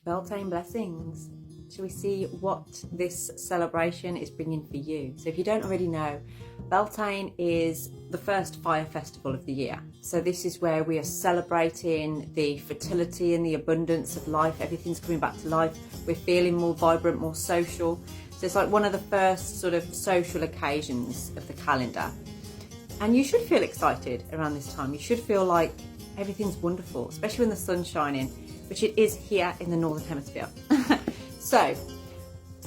Beltane blessings. Shall we see what this celebration is bringing for you? So if you don't already know, Beltane is the first fire festival of the year. So this is where we are celebrating the fertility and the abundance of life. Everything's coming back to life. We're feeling more vibrant, more social. So it's like one of the first sort of social occasions of the calendar. And you should feel excited around this time. You should feel like everything's wonderful, especially when the sun's shining, which it is here in the Northern Hemisphere. So,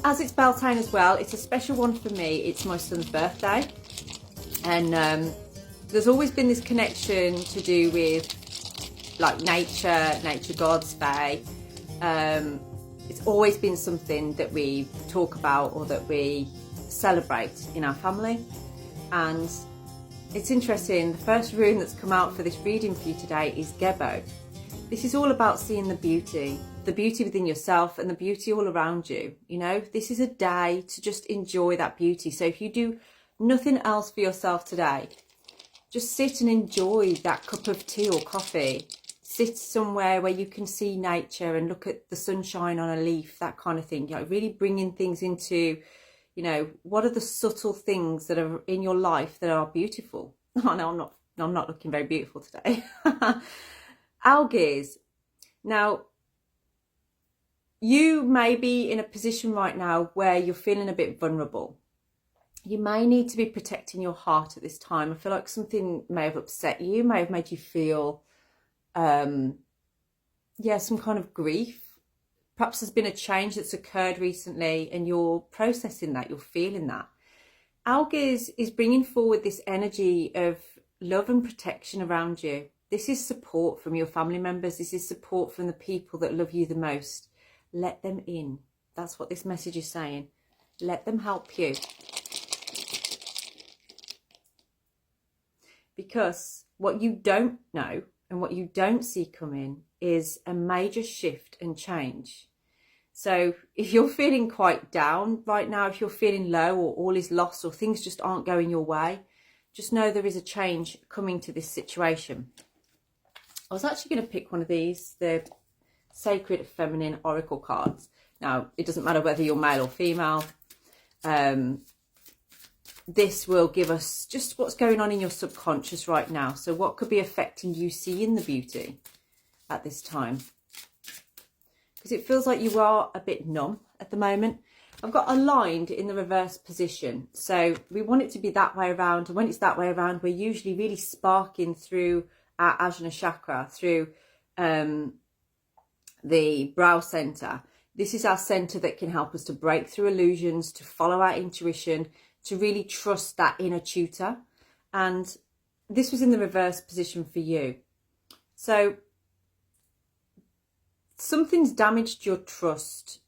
as it's Beltane as well, it's a special one for me. It's my son's birthday. And there's always been this connection to do with like nature gods, fae. It's always been something that we talk about or that we celebrate in our family. And it's interesting, the first rune that's come out for this reading for you today is Gebo. This is all about seeing the beauty within yourself and the beauty all around you. You know, this is a day to just enjoy that beauty. So if you do nothing else for yourself today, just sit and enjoy that cup of tea or coffee. Sit somewhere where you can see nature and look at the sunshine on a leaf, that kind of thing. You know, really bringing things into, you know, what are the subtle things that are in your life that are beautiful? Oh no, I'm not looking very beautiful today. Algaes. Now, you may be in a position right now where you're feeling a bit vulnerable. You may need to be protecting your heart at this time. I feel like something may have upset you, may have made you feel, some kind of grief. Perhaps there's been a change that's occurred recently and you're processing that, you're feeling that. Algaes is bringing forward this energy of love and protection around you. This is support from your family members. This is support from the people that love you the most. Let them in. That's what this message is saying. Let them help you. Because what you don't know and what you don't see coming is a major shift and change. So if you're feeling quite down right now, if you're feeling low or all is lost or things just aren't going your way, just know there is a change coming to this situation. I was actually going to pick one of these, the Sacred Feminine Oracle cards. Now, it doesn't matter whether you're male or female. This will give us just what's going on in your subconscious right now. So what could be affecting you seeing the beauty at this time? Because it feels like you are a bit numb at the moment. I've got aligned in the reverse position. So we want it to be that way around. And when it's that way around, we're usually really sparking through our Ajna chakra, through the brow center. This is our center that can help us to break through illusions, to follow our intuition, to really trust that inner tutor. And this was in the reverse position for you. So something's damaged your trust,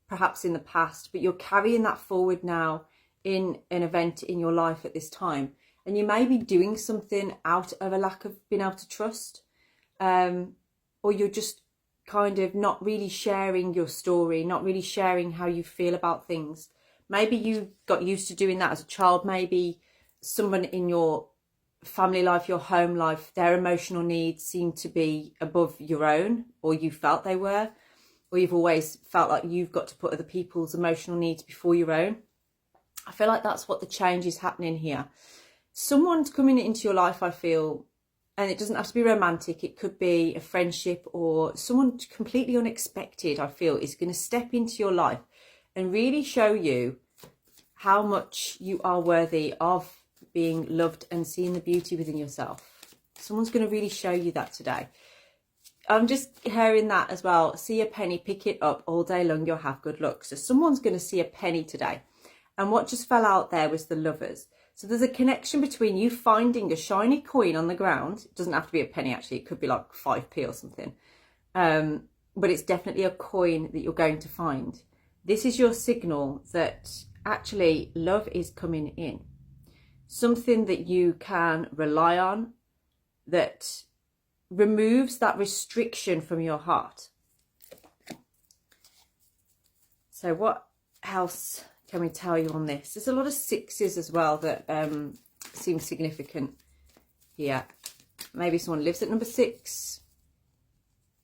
perhaps in the past, but you're carrying that forward now in an event in your life at this time. And you may be doing something out of a lack of being able to trust, or you're just kind of not really sharing your story, not really sharing how you feel about things. Maybe you got used to doing that as a child. Maybe someone in your family life, your home life, their emotional needs seem to be above your own, or you felt they were, or you've always felt like you've got to put other people's emotional needs before your own. I feel like that's what the change is happening here. Someone's coming into your life, I feel, and it doesn't have to be romantic. It could be a friendship or someone completely unexpected, I feel, is going to step into your life and really show you how much you are worthy of being loved and seeing the beauty within yourself. Someone's going to really show you that today. I'm just hearing that as well. See a penny, pick it up, all day long you'll have good luck. So someone's going to see a penny today. And what just fell out there was the Lovers. So there's a connection between you finding a shiny coin on the ground. It doesn't have to be a penny, actually. It could be like 5p or something. But it's definitely a coin that you're going to find. This is your signal that actually love is coming in. Something that you can rely on, that removes that restriction from your heart. So what else can we tell you on this? There's a lot of sixes as well that seem significant here. Maybe someone lives at number 6,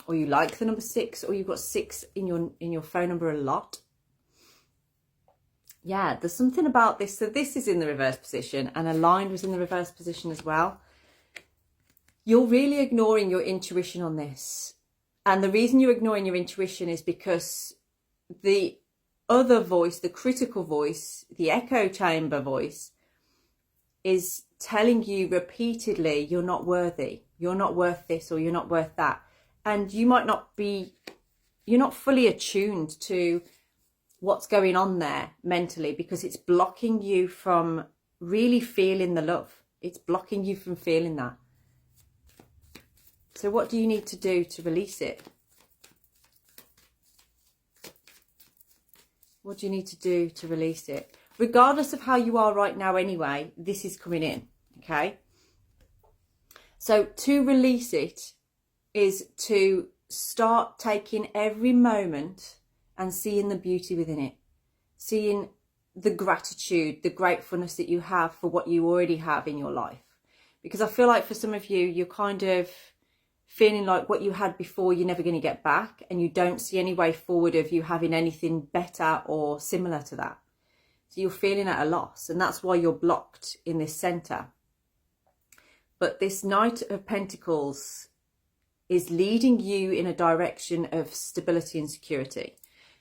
or you like the number 6, or you've got 6 in your phone number a lot. Yeah, there's something about this. So this is in the reverse position, and aligned was in the reverse position as well. You're really ignoring your intuition on this. And the reason you're ignoring your intuition is because the other voice, the critical voice, the echo chamber voice, is telling you repeatedly, you're not worthy, you're not worth this, or you're not worth that. And you might not be, you're not fully attuned to what's going on there mentally, because it's blocking you from really feeling the love. It's blocking you from feeling that. So what do you need to do to release it? What do you need to do to release it? Regardless of how you are right now anyway, this is coming in, okay? So to release it is to start taking every moment and seeing the beauty within it. Seeing the gratitude, the gratefulness that you have for what you already have in your life. Because I feel like for some of you, you're kind of feeling like what you had before you're never going to get back, and you don't see any way forward of you having anything better or similar to that. So you're feeling at a loss, and that's why you're blocked in this center. But this Knight of Pentacles is leading you in a direction of stability and security.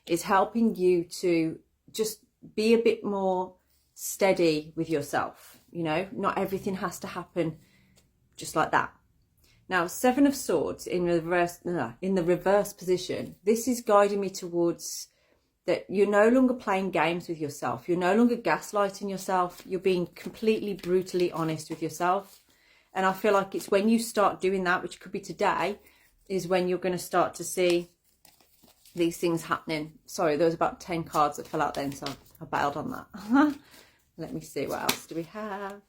It's helping you to just be a bit more steady with yourself. You know, not everything has to happen just like that. Now, 7 of Swords in the reverse position, this is guiding me towards that you're no longer playing games with yourself. You're no longer gaslighting yourself. You're being completely, brutally honest with yourself. And I feel like it's when you start doing that, which could be today, is when you're going to start to see these things happening. Sorry, there was about 10 cards that fell out then, so I bailed on that. Let me see, what else do we have?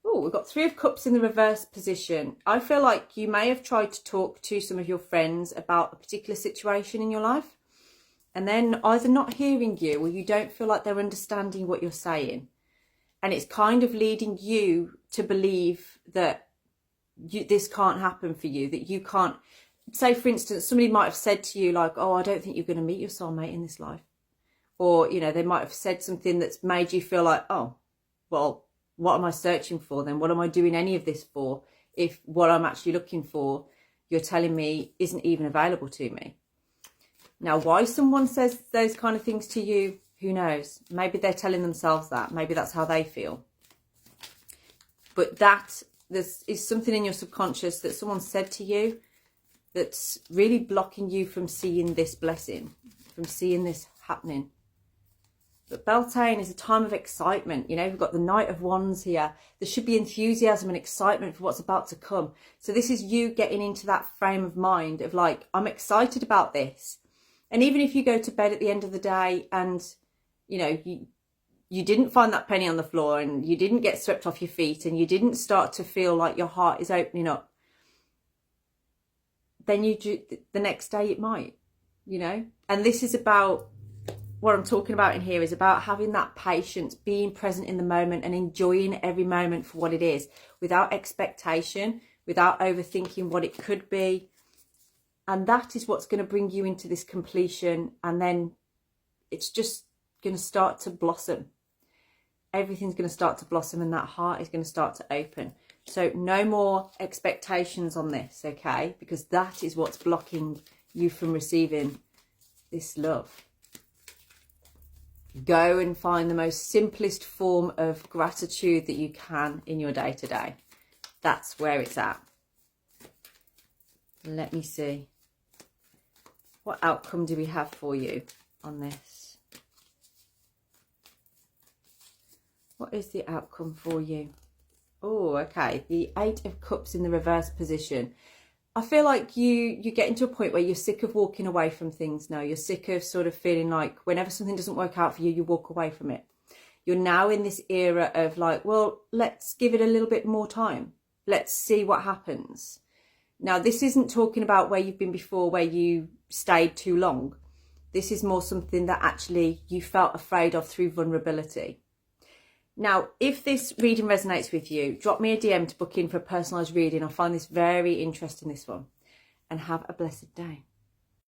Oh, we've got 3 of Cups in the reverse position. I feel like you may have tried to talk to some of your friends about a particular situation in your life, and then either not hearing you, or you don't feel like they're understanding what you're saying. And it's kind of leading you to believe that this can't happen for you, that you can't. Say, for instance, somebody might have said to you like, oh, I don't think you're going to meet your soulmate in this life. Or, you know, they might have said something that's made you feel like, oh, well, what am I searching for then? What am I doing any of this for if what I'm actually looking for, you're telling me, isn't even available to me? Now, why someone says those kind of things to you, who knows? Maybe they're telling themselves that. Maybe that's how they feel. But this is something in your subconscious that someone said to you that's really blocking you from seeing this blessing, from seeing this happening. But Beltane is a time of excitement. You know, we've got the Knight of Wands here. There should be enthusiasm and excitement for what's about to come. So this is you getting into that frame of mind of like, I'm excited about this. And even if you go to bed at the end of the day and, you know, you didn't find that penny on the floor, and you didn't get swept off your feet, and you didn't start to feel like your heart is opening up, then the next day it might, you know. And this is about, what I'm talking about in here is about having that patience, being present in the moment and enjoying every moment for what it is, without expectation, without overthinking what it could be. And that is what's going to bring you into this completion. And then it's just going to start to blossom. Everything's going to start to blossom, and that heart is going to start to open. So no more expectations on this, okay? Because that is what's blocking you from receiving this love. Go and find the most simplest form of gratitude that you can in your day-to-day. That's where it's at. Let me see. What outcome do we have for you on this? What is the outcome for you? Oh, okay. The 8 of Cups in the reverse position. I feel like you're getting to a point where you're sick of walking away from things now. You're sick of sort of feeling like whenever something doesn't work out for you, you walk away from it. You're now in this era of like, well, let's give it a little bit more time. Let's see what happens. Now, this isn't talking about where you've been before, where you stayed too long. This is more something that actually you felt afraid of through vulnerability. Now, if this reading resonates with you, drop me a DM to book in for a personalised reading. I find this very interesting, this one. and have a blessed day.